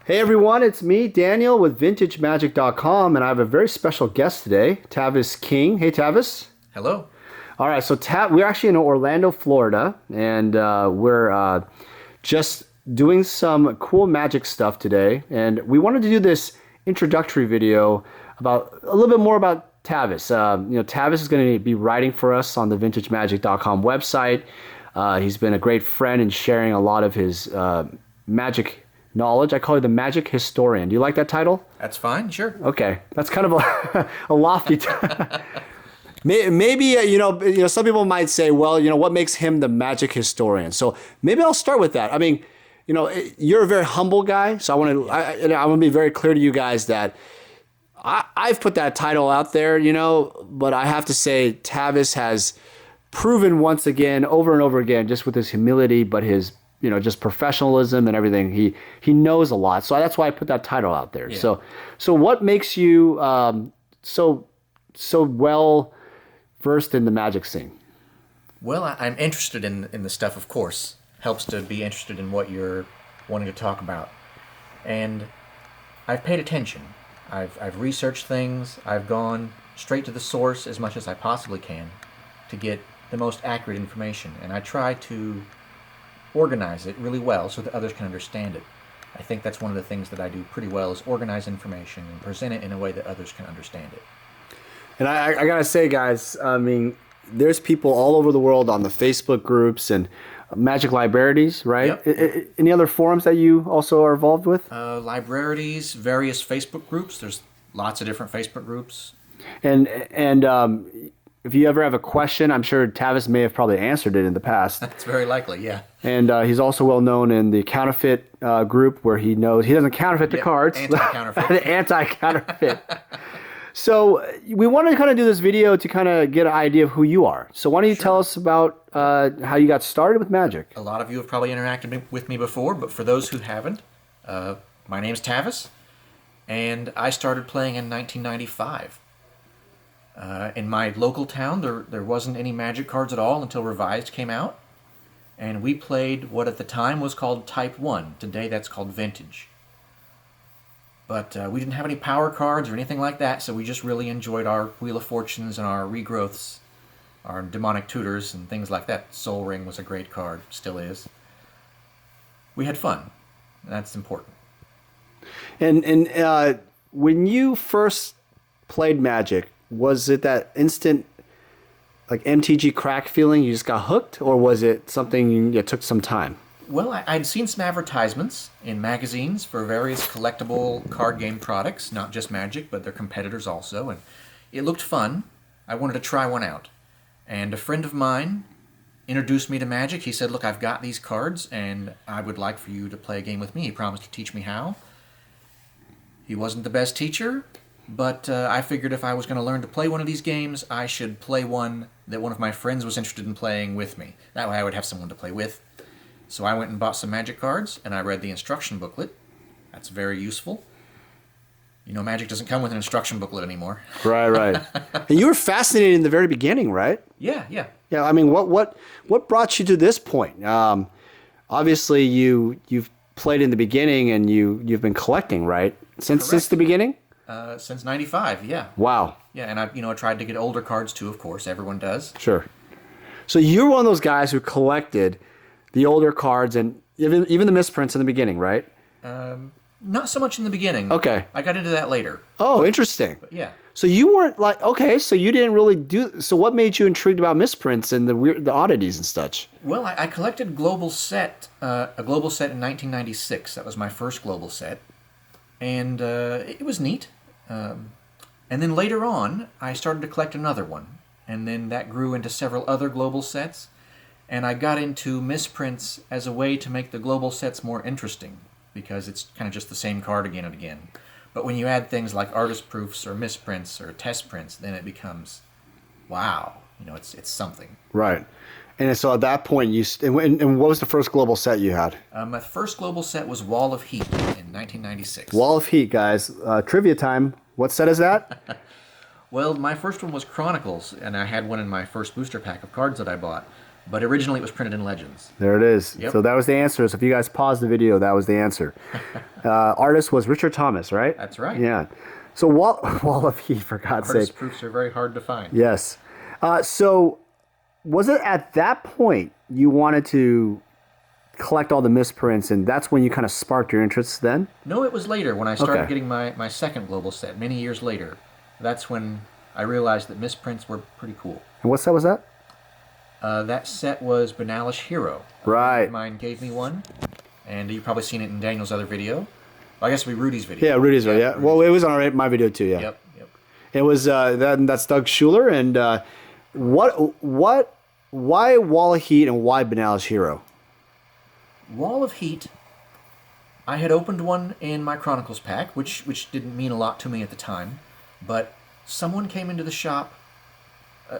Hey everyone, it's me, Daniel, with VintageMagic.com, and I have a very special guest today, TAVIS King. Hey, TAVIS. Hello. All right, so we're actually in Orlando, Florida, and we're just doing some cool magic stuff today. And we wanted to do this introductory video about a little bit more about TAVIS. TAVIS is going to be writing for us on the VintageMagic.com website. He's been a great friend in sharing a lot of his magic knowledge. I call you the magic historian. Do you like that title? That's fine, sure. Okay, that's kind of a lofty title. Maybe some people might say, well, what makes him the magic historian? So maybe I'll start with that. I mean, you're a very humble guy, so I want to be very clear to you guys that I've put that title out there, but I have to say TAVIS has proven once again, over and over again, just with his humility, but his just professionalism and everything. He knows a lot, so that's why I put that title out there. Yeah. So what makes you so well versed in the magic scene? Well, I'm interested in the stuff, of course. Helps to be interested in what you're wanting to talk about. And I've paid attention. I've researched things. I've gone straight to the source as much as I possibly can to get the most accurate information. And I try to organize it really well so that others can understand it. I think that's one of the things that I do pretty well, is organize information and present it in a way that others can understand it. And I gotta say, guys, I mean, there's people all over the world on the Facebook groups and magic libraries, right? Yep. Any other forums that you also are involved with? Libraries, various Facebook groups. There's lots of different Facebook groups. And if you ever have a question, I'm sure TAVIS may have probably answered it in the past. That's very likely, yeah. And he's also well known in the counterfeit group, where he knows he doesn't counterfeit the cards. Anti-counterfeit. The anti-counterfeit. So we wanted to kind of do this video to kind of get an idea of who you are. So why don't you tell us about how you got started with magic? A lot of you have probably interacted with me before, but for those who haven't, my name's TAVIS, and I started playing in 1995. In my local town, there wasn't any magic cards at all until Revised came out, and we played what at the time was called Type 1. Today that's called Vintage. But we didn't have any power cards or anything like that, so we just really enjoyed our Wheel of Fortunes and our Regrowths, our Demonic Tutors and things like that. Soul Ring was a great card, still is. We had fun, and that's important. And when you first played Magic, was it that instant like MTG crack feeling, you just got hooked, or was it something that took some time? Well, I'd seen some advertisements in magazines for various collectible card game products, not just Magic, but their competitors also, and it looked fun. I wanted to try one out. And a friend of mine introduced me to Magic. He said, look, I've got these cards, and I would like for you to play a game with me. He promised to teach me how. He wasn't the best teacher, but I figured if I was going to learn to play one of these games, I should play one that one of my friends was interested in playing with me. That way I would have someone to play with. So I went and bought some Magic cards, and I read the instruction booklet. That's very useful. Magic doesn't come with an instruction booklet anymore. Right. And you were fascinated in the very beginning, right? Yeah. Yeah, I mean, what brought you to this point? Obviously, you've played in the beginning, and you've been collecting, right? Since the beginning? Since 95, yeah. Wow. Yeah, and I tried to get older cards too, of course. Everyone does. Sure. So you're one of those guys who collected the older cards and even the misprints in the beginning, right? Not so much in the beginning. Okay. I got into that later. Oh, interesting. But yeah. So you weren't like, okay, so you didn't really do, so what made you intrigued about misprints and the oddities and such? Well, I collected a global set in 1996. That was my first global set. And it was neat. And then later on, I started to collect another one. And then that grew into several other global sets. And I got into misprints as a way to make the global sets more interesting, because it's kind of just the same card again and again. But when you add things like artist proofs or misprints or test prints, then it becomes, wow, it's something. Right. And so at that point, and what was the first global set you had? My first global set was Wall of Heat in 1996. Wall of Heat, guys. Trivia time. What set is that? Well, my first one was Chronicles, and I had one in my first booster pack of cards that I bought. But originally it was printed in Legends. There it is. Yep. So that was the answer. So if you guys pause the video, that was the answer. Artist was Richard Thomas, right? That's right. Yeah. So Wall of Heat, for God's Artist sake. proofs are very hard to find. Yes. So was it at that point you wanted to collect all the misprints, and that's when you kind of sparked your interest then? No, it was later when I started Okay. getting my second global set, many years later. That's when I realized that misprints were pretty cool. And what set was that? That set was Banalish Hero. A Right. friend of mine gave me one, and you've probably seen it in Daniel's other video. Well, I guess it'll be Rudy's video. Yeah, Rudy's right. Yeah. Rudy's. Well, it was on my video too. Yeah. Yep. It was that's Doug Schuler. And why Wall of Heat and why Banalish Hero? Wall of Heat. I had opened one in my Chronicles pack, which didn't mean a lot to me at the time, but someone came into the shop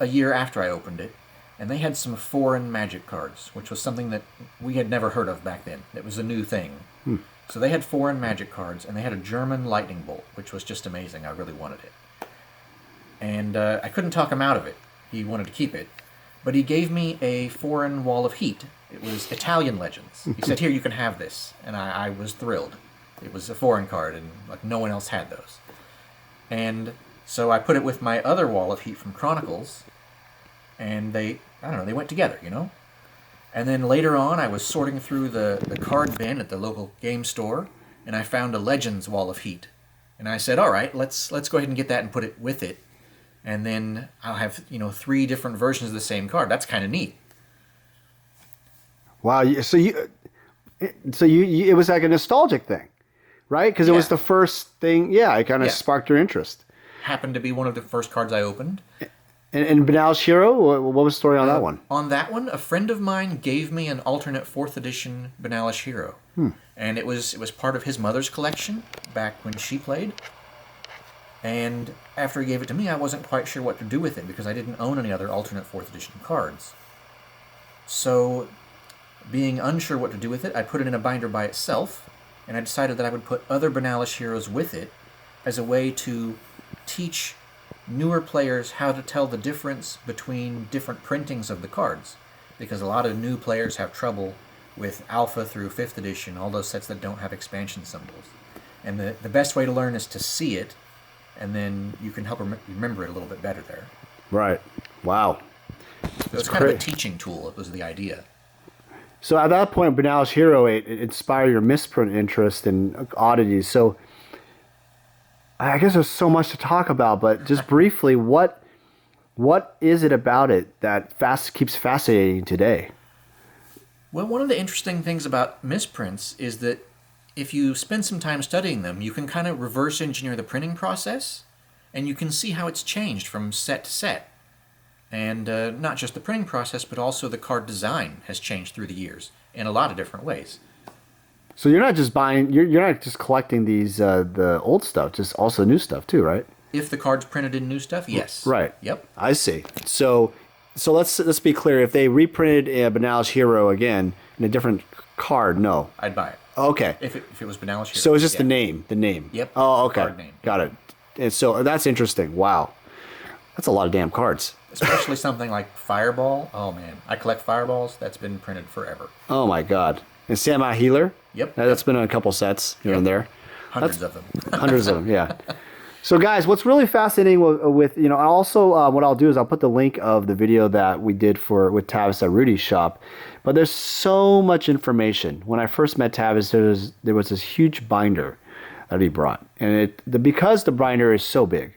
a year after I opened it, and they had some foreign Magic cards, which was something that we had never heard of back then. It was a new thing. So they had foreign Magic cards, and they had a German lightning bolt, which was just amazing. I really wanted it. And I couldn't talk him out of it. He wanted to keep it. But he gave me a foreign Wall of Heat. It was Italian Legends. He said, here, you can have this. And I was thrilled. It was a foreign card, and like no one else had those. And so I put it with my other Wall of Heat from Chronicles, and they went together, you know? And then later on, I was sorting through the card bin at the local game store, and I found a Legends Wall of Heat. And I said, all right, let's go ahead and get that and put it with it. And then I'll have, 3 different versions of the same card. That's kind of neat. Wow. So it was like a nostalgic thing, right? Because it was the first thing. Yeah, it kind of sparked your interest. Happened to be one of the first cards I opened. And Banalish Hero, what was the story on that one? On that one, a friend of mine gave me an alternate 4th edition Banalish Hero. And it was part of his mother's collection back when she played. And after he gave it to me, I wasn't quite sure what to do with it because I didn't own any other alternate 4th edition cards. So, being unsure what to do with it, I put it in a binder by itself, and I decided that I would put other Banalish Heroes with it as a way to teach newer players how to tell the difference between different printings of the cards. Because a lot of new players have trouble with Alpha through 5th edition, all those sets that don't have expansion symbols. And the best way to learn is to see it, and then you can help remember it a little bit better there. Right. Wow. So it's kind of a teaching tool, it was the idea. So at that point, Banalish Hero, it inspired your misprint interest in oddities. So I guess there's so much to talk about, but just briefly, what is it about it that keeps fascinating today? Well, one of the interesting things about misprints is that if you spend some time studying them, you can kind of reverse engineer the printing process, and you can see how it's changed from set to set. And not just the printing process, but also the card design has changed through the years in a lot of different ways. So you're not just you're not just collecting these the old stuff, just also new stuff too, right? If the card's printed in new stuff, yes. Right. Yep. I see. So let's be clear. If they reprinted a Banalish Hero again in a different card, no. I'd buy it. Okay. If it was Banalish Hero. So it's just the name. Yep. Oh, okay. Card name. Got it. And so that's interesting. Wow. That's a lot of damn cards. Especially something like Fireball. Oh, man. I collect Fireballs. That's been printed forever. Oh, my God. And Samurai Healer? Yep. That's been in a couple sets here and there. Hundreds of them. Hundreds of them, yeah. So, guys, what's really fascinating with also what I'll do is I'll put the link of the video that we did with Tavis at Rudy's shop. But there's so much information. When I first met Tavis, there was this huge binder that he brought. And because the binder is so big,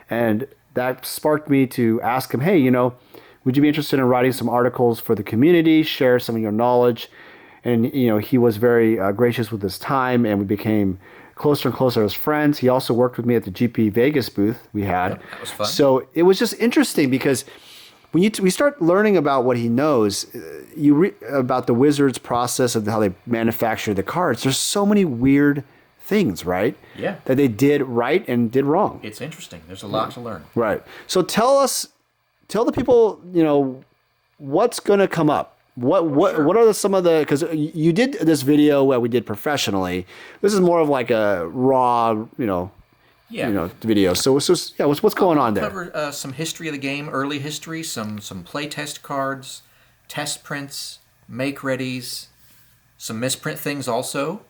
and that sparked me to ask him, hey, would you be interested in writing some articles for the community, share some of your knowledge? And, he was very gracious with his time, and we became closer and closer as friends. He also worked with me at the GP Vegas booth we had. Yep, that was fun. So it was just interesting because when we start learning about what he knows, you read about the Wizards process of how they manufacture the cards. There's so many weird things, right? Yeah. That they did right and did wrong. It's interesting. There's a lot to learn. Right. So tell the people, what's going to come up. What are some of the, because you did this video that we did professionally. This is more of like a raw, video. So yeah, what's going on there? Cover some history of the game, early history, some playtest cards, test prints, make readies, some misprint things also,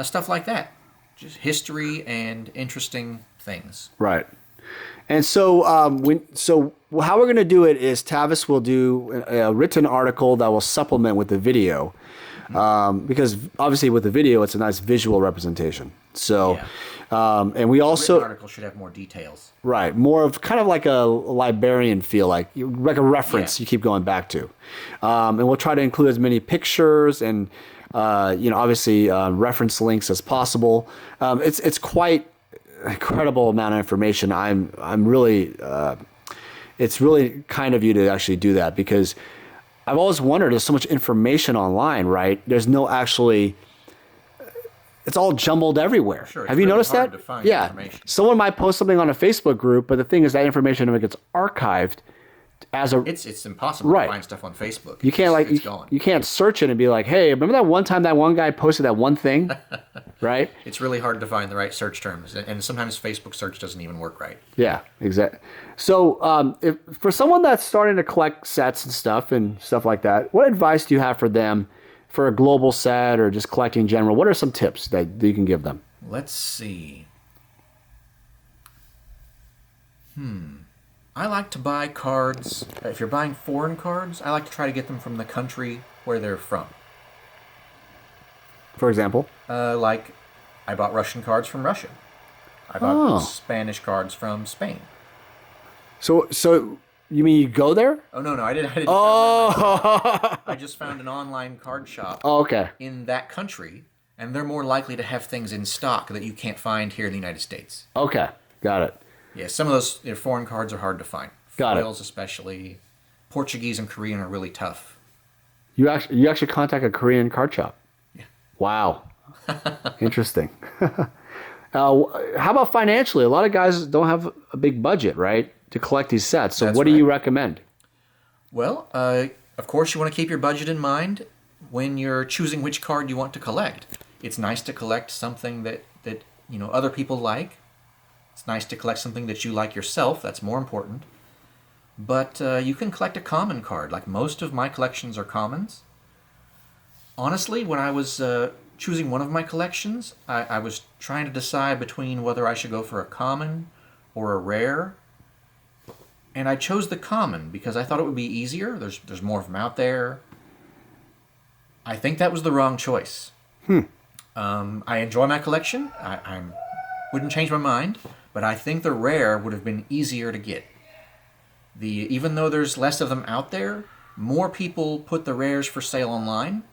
stuff like that. Just history and interesting things. Right. And so, how we're going to do it is Tavis will do a written article that will supplement with the video, because obviously with the video it's a nice visual representation. So, and we also The article should have more details. Right, more of kind of like a librarian feel, like a reference you keep going back to, and we'll try to include as many pictures and obviously reference links as possible. It's quite incredible amount of information. I'm really it's really kind of you to actually do that, because I've always wondered, there's so much information online, right? There's no actually, it's all jumbled everywhere. Sure, Have you really noticed hard that? to find Yeah. information. Someone might post something on a Facebook group, but the thing is that information never gets archived as a It's impossible Right. to find stuff on Facebook. you can't It's gone. you can't search it and be like, hey, remember that one time that one guy posted that one thing? Right? It's really hard to find the right search terms, and sometimes Facebook search doesn't even work right. Yeah, exactly. So, if for someone that's starting to collect sets and stuff like that, what advice do you have for them for a global set or just collecting in general? What are some tips that you can give them? Let's see. I like to buy cards. If you're buying foreign cards, I like to try to get them from the country where they're from. For example? Like, I bought Russian cards from Russia. I bought Spanish cards from Spain. So you mean you go there? Oh, no, I didn't. Oh. I just found an online card shop Oh, okay. in that country, and they're more likely to have things in stock that you can't find here in the United States. Okay. Got it. Yeah, some of those foreign cards are hard to find. Got it. Foils especially. Portuguese and Korean are really tough. You actually contact a Korean card shop? Yeah. Wow. Interesting. How about financially? A lot of guys don't have a big budget, right, to collect these sets. So That's what do you right. recommend? Well, of course you want to keep your budget in mind when you're choosing which card you want to collect. It's nice to collect something that other people like. It's nice to collect something that you like yourself. That's more important. But you can collect a common card. Like most of my collections are commons. Honestly, when I was choosing one of my collections, I was trying to decide between whether I should go for a common or a rare. And I chose the common because I thought it would be easier. There's more of them out there. I think that was the wrong choice. I enjoy my collection. I wouldn't change my mind, but I think the rare would have been easier to get. Even though there's less of them out there, more people put the rares for sale online.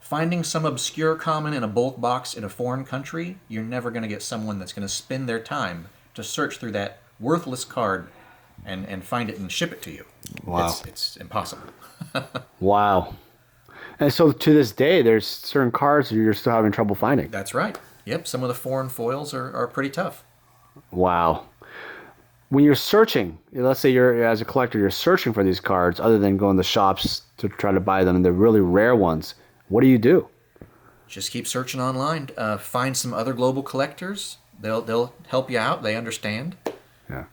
Finding some obscure common in a bulk box in a foreign country, you're never going to get someone that's going to spend their time to search through that worthless card and find it and ship it to you. Wow. It's impossible. Wow. And so to this day, there's certain cards that you're still having trouble finding. That's right. Yep, some of the foreign foils are pretty tough. Wow. When you're searching, let's say as a collector, you're searching for these cards other than going to the shops to try to buy them, and they're really rare ones. What do you do? Just keep searching online. Find some other global collectors. They'll help you out. They understand. Yeah.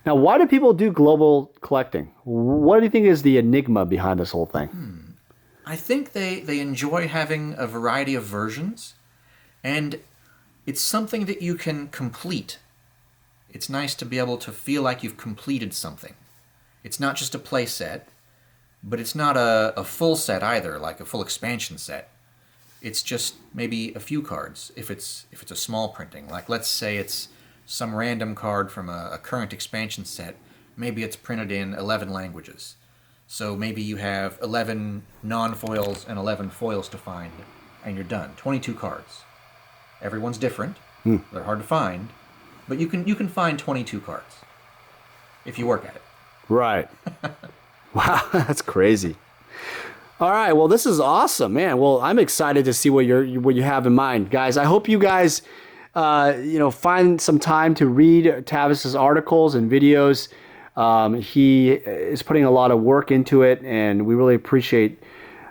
Now, why do people do global collecting? What do you think is the enigma behind this whole thing? I think they enjoy having a variety of versions, and it's something that you can complete. It's nice to be able to feel like you've completed something. It's not just a play set, but it's not a full set either, like a full expansion set. It's just maybe a few cards if it's a small printing. Like let's say it's some random card from a current expansion set. Maybe it's printed in 11 languages. So maybe you have 11 non-foils and 11 foils to find, and you're done. 22 cards. Everyone's different. They're hard to find, but you can find 22 cards if you work at it. Right. Wow, that's crazy. All right, well, this is awesome, man. Well, I'm excited to see what you have in mind, guys. I hope you guys, find some time to read Tavis's articles and videos. He is putting a lot of work into it, and we really appreciate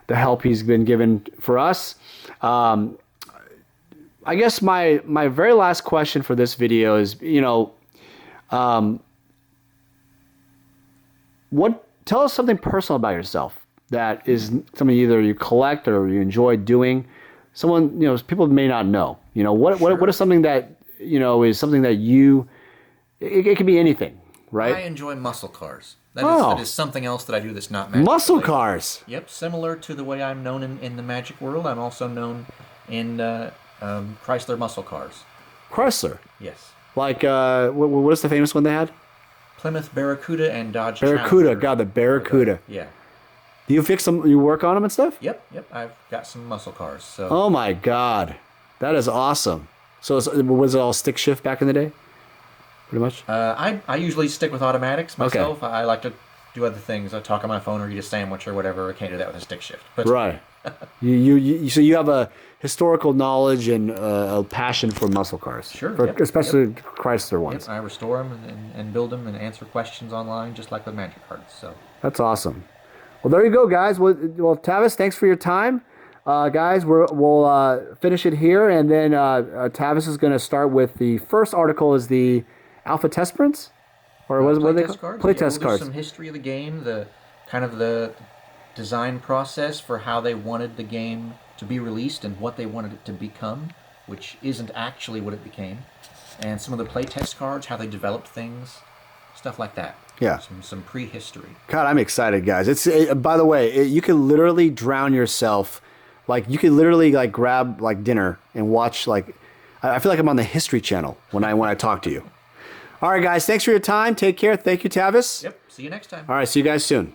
the help he's been given for us. I guess my very last question for this video is, what tell us something personal about yourself that is something either you collect or you enjoy doing. Someone, people may not know. What is something that, is something that you, it could be anything, right? I enjoy muscle cars. That is something else that I do that's not Magic Muscle related. cars. Yep, similar to the way I'm known in the Magic world. I'm also known in Chrysler muscle cars. Chrysler? Yes. Like, what is the famous one they had? Plymouth Barracuda and Dodge Barracuda. Challenger. God, the Barracuda. Yeah. Do you fix them? You work on them and stuff? Yep. I've got some muscle cars. So. Oh my God, that is awesome. So was it all stick shift back in the day? Pretty much. I usually stick with automatics myself. Okay. I like to do other things. I talk on my phone or eat a sandwich or whatever. I can't do that with a stick shift. But right. So you have a historical knowledge and a passion for muscle cars. Sure. Especially Chrysler ones. Yep, I restore them and build them and answer questions online just like with Magic cards. So. That's awesome. Well, there you go, guys. Well, Tavis, thanks for your time. Guys, we'll finish it here, and then Tavis is going to start with the first article is the Alpha Test Prints? Or what are they called? Playtest cards. Some history of the game, the design process for how they wanted the game to be released and what they wanted it to become, which isn't actually what it became. And some of the playtest cards, how they developed things, stuff like that. Yeah. Some prehistory. God, I'm excited, guys. By the way, you can literally drown yourself. Like, you can literally grab dinner and watch I feel like I'm on the History Channel when I talk to you. All right, guys. Thanks for your time. Take care. Thank you, Tavis. Yep. See you next time. All right. See you guys soon.